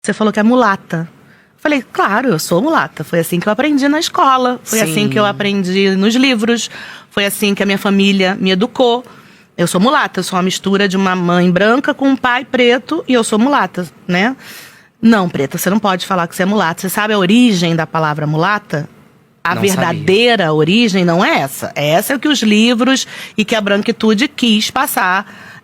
Você falou que é mulata. Falei, claro, eu sou mulata. Foi assim que eu aprendi na escola. Foi Sim. assim que eu aprendi nos livros. Foi assim que a minha família me educou. Eu sou mulata, eu sou uma mistura de uma mãe branca com um pai preto e eu sou mulata, né? Não, preta, você não pode falar que você é mulata. Você sabe a origem da palavra mulata? A Não verdadeira origem não é essa. Essa é o que os livros e que a branquitude quis passar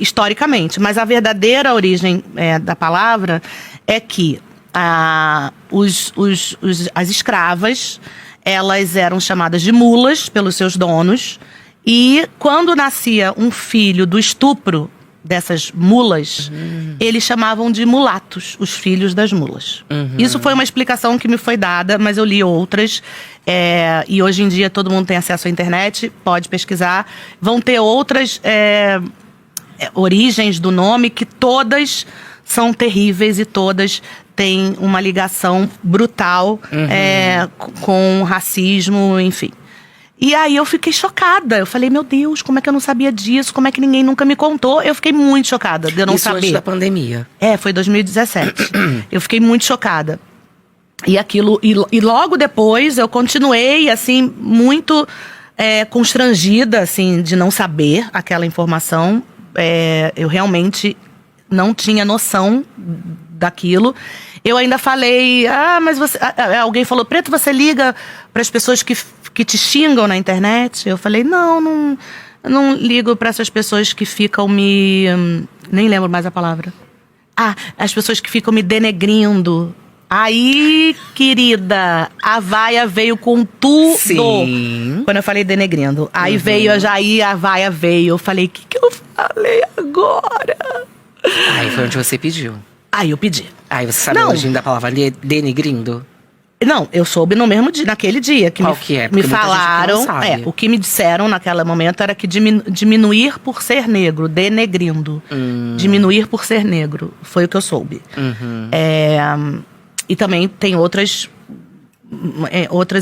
historicamente. Mas a verdadeira origem da palavra é que as escravas, elas eram chamadas de mulas pelos seus donos. E quando nascia um filho do estupro dessas mulas, eles chamavam de mulatos, os filhos das mulas. Isso foi uma explicação que me foi dada, mas eu li outras. E hoje em dia todo mundo tem acesso à internet, pode pesquisar. Vão ter outras origens do nome que todas são terríveis e todas têm uma ligação brutal com racismo, enfim. E aí eu fiquei chocada. Eu falei, meu Deus, como é que eu não sabia disso? Como é que ninguém nunca me contou? Eu fiquei muito chocada de eu não Isso saber. antes da pandemia. Foi 2017. Eu fiquei muito chocada. E aquilo, e logo depois eu continuei, assim, muito constrangida, assim, de não saber aquela informação. Eu realmente não tinha noção daquilo. Eu ainda falei, mas você... Alguém falou, Preto, você liga para as pessoas que te xingam na internet? Eu falei, não ligo para essas pessoas que ficam me... nem lembro mais a palavra. As pessoas que ficam me denegrindo. Aí, querida, a vaia veio com tudo. Sim. Quando eu falei denegrindo. Aí veio a Jair, a vaia veio. Eu falei, o que eu falei agora? Aí foi onde você pediu. Aí eu pedi. Aí você sabe a origem da palavra denegrindo? Não, eu soube no mesmo dia, naquele dia. Qual que é? Me Porque muita gente falaram. não sabe. O que me disseram naquele momento era que diminuir por ser negro, denegrindo. Diminuir por ser negro. Foi o que eu soube. E também tem outras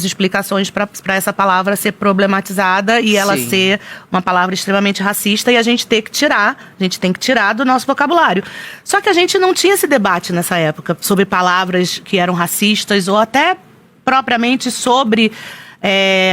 explicações para essa palavra ser problematizada e ela ser uma palavra extremamente racista e a gente tem que tirar do nosso vocabulário. Só que a gente não tinha esse debate nessa época sobre palavras que eram racistas ou até propriamente sobre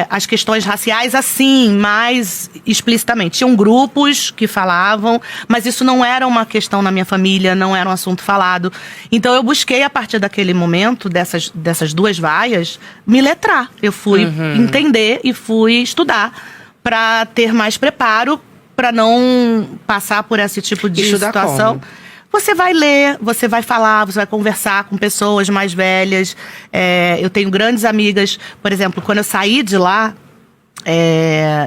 as questões raciais assim, mais explicitamente. Tinham grupos que falavam, mas isso não era uma questão na minha família, não era um assunto falado. Então eu busquei, a partir daquele momento, dessas duas vaias, me letrar. Eu fui entender e fui estudar para ter mais preparo, para não passar por esse tipo de situação. Como? Você vai ler, você vai falar, você vai conversar com pessoas mais velhas. Eu tenho grandes amigas. Por exemplo, quando eu saí de lá,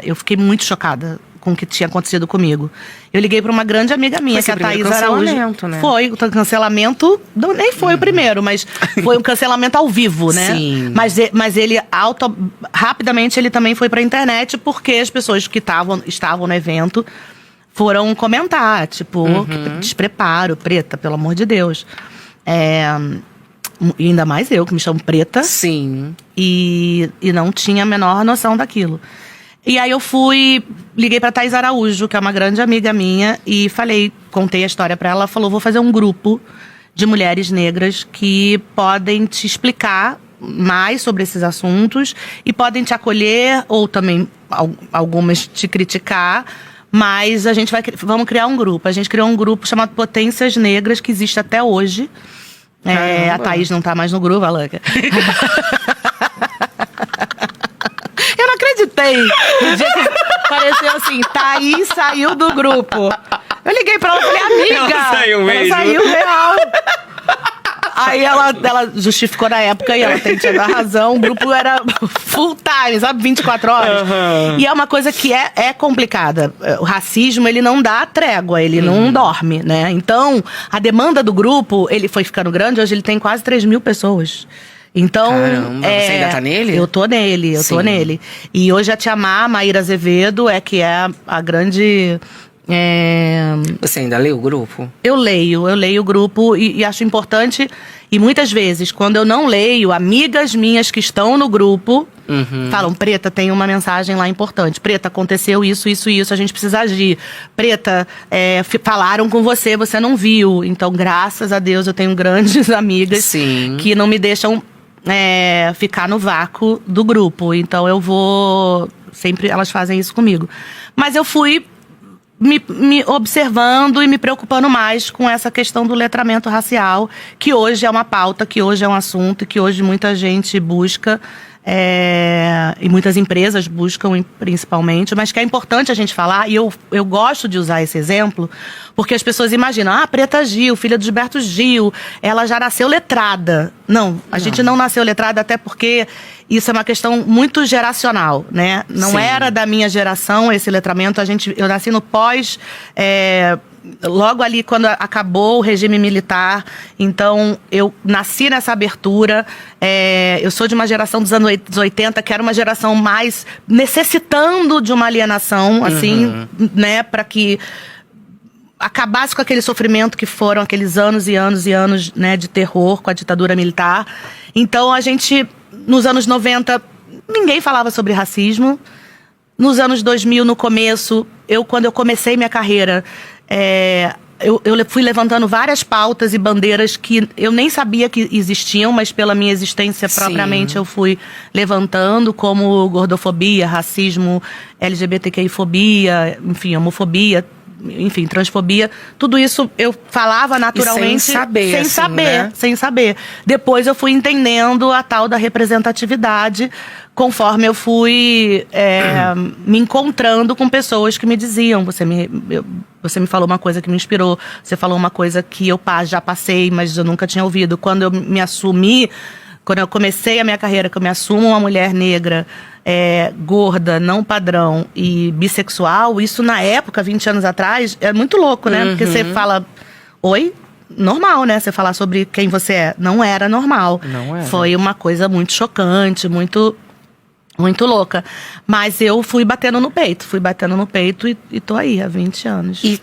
eu fiquei muito chocada com o que tinha acontecido comigo. Eu liguei para uma grande amiga minha, que é a Thaís Araújo. Né? Foi, o cancelamento, nem foi o primeiro, mas foi um cancelamento ao vivo, né? Sim. Mas ele, rapidamente, ele também foi para a internet, porque as pessoas que estavam no evento foram comentar, tipo, que despreparo, Preta, pelo amor de Deus. E ainda mais eu, que me chamo Preta. Sim. E não tinha a menor noção daquilo. E aí eu liguei pra Thaís Araújo, que é uma grande amiga minha, e contei a história pra ela. Ela falou, vou fazer um grupo de mulheres negras que podem te explicar mais sobre esses assuntos e podem te acolher, ou também algumas te criticar. Mas vamos criar um grupo. A gente criou um grupo chamado Potências Negras, que existe até hoje. A Thaís não tá mais no grupo, Alanca. Eu não acreditei. No dia que apareceu assim, Thaís saiu do grupo. Eu liguei pra ela e falei, amiga, ela saiu mesmo. Ela saiu real. Aí ela justificou na época e ela tem tido a razão. O grupo era full time, sabe? 24 horas. E é uma coisa que é complicada. O racismo, ele não dá trégua, ele não dorme, né? Então, a demanda do grupo, ele foi ficando grande. Hoje ele tem quase 3 mil pessoas. Então, caramba, você ainda tá nele? Eu tô nele. E hoje a Tia Má, Maíra Azevedo, que é a grande Você ainda lê o grupo? Eu leio o grupo e acho importante. E muitas vezes, quando eu não leio, amigas minhas que estão no grupo falam: Preta, tem uma mensagem lá importante. Preta, aconteceu isso, isso e isso, a gente precisa agir. Preta, falaram com você, você não viu. Então, graças a Deus, eu tenho grandes amigas Sim. que não me deixam ficar no vácuo do grupo. Então, eu vou... Sempre elas fazem isso comigo. Mas eu fui me observando e me preocupando mais com essa questão do letramento racial, que hoje é uma pauta, que hoje é um assunto, que hoje muita gente busca, e muitas empresas buscam principalmente, mas que é importante a gente falar, e eu gosto de usar esse exemplo, porque as pessoas imaginam: Preta Gil, filha do Gilberto Gil, eu já nasceu letrada. Não, a gente não nasceu letrada, até porque isso é uma questão muito geracional, né? Não Sim. era da minha geração esse letramento. Eu nasci no pós... logo ali quando acabou o regime militar. Então, eu nasci nessa abertura. Eu sou de uma geração dos anos 80, que era uma geração mais necessitando de uma alienação, assim, né? Para que acabasse com aquele sofrimento que foram aqueles anos e anos e anos, né, de terror com a ditadura militar. Então, a gente... Nos anos 90, ninguém falava sobre racismo. Nos anos 2000, no começo, quando eu comecei minha carreira, eu fui levantando várias pautas e bandeiras que eu nem sabia que existiam, mas pela minha existência propriamente eu fui levantando, como gordofobia, racismo, LGBTQI-fobia, enfim, homofobia, enfim, transfobia. Tudo isso eu falava naturalmente. Sem saber. Depois eu fui entendendo a tal da representatividade, conforme eu fui me encontrando com pessoas que me diziam: você me falou uma coisa que me inspirou, você falou uma coisa que eu já passei, mas eu nunca tinha ouvido. Quando eu me assumi, quando eu comecei a minha carreira, que eu me assumo uma mulher negra, gorda, não padrão e bissexual, isso na época, 20 anos atrás, é muito louco, né? Porque você fala: oi? Normal, né? Você falar sobre quem você é. Não era normal. Não era. Foi uma coisa muito chocante, muito louca. Mas eu fui batendo no peito e tô aí há 20 anos. E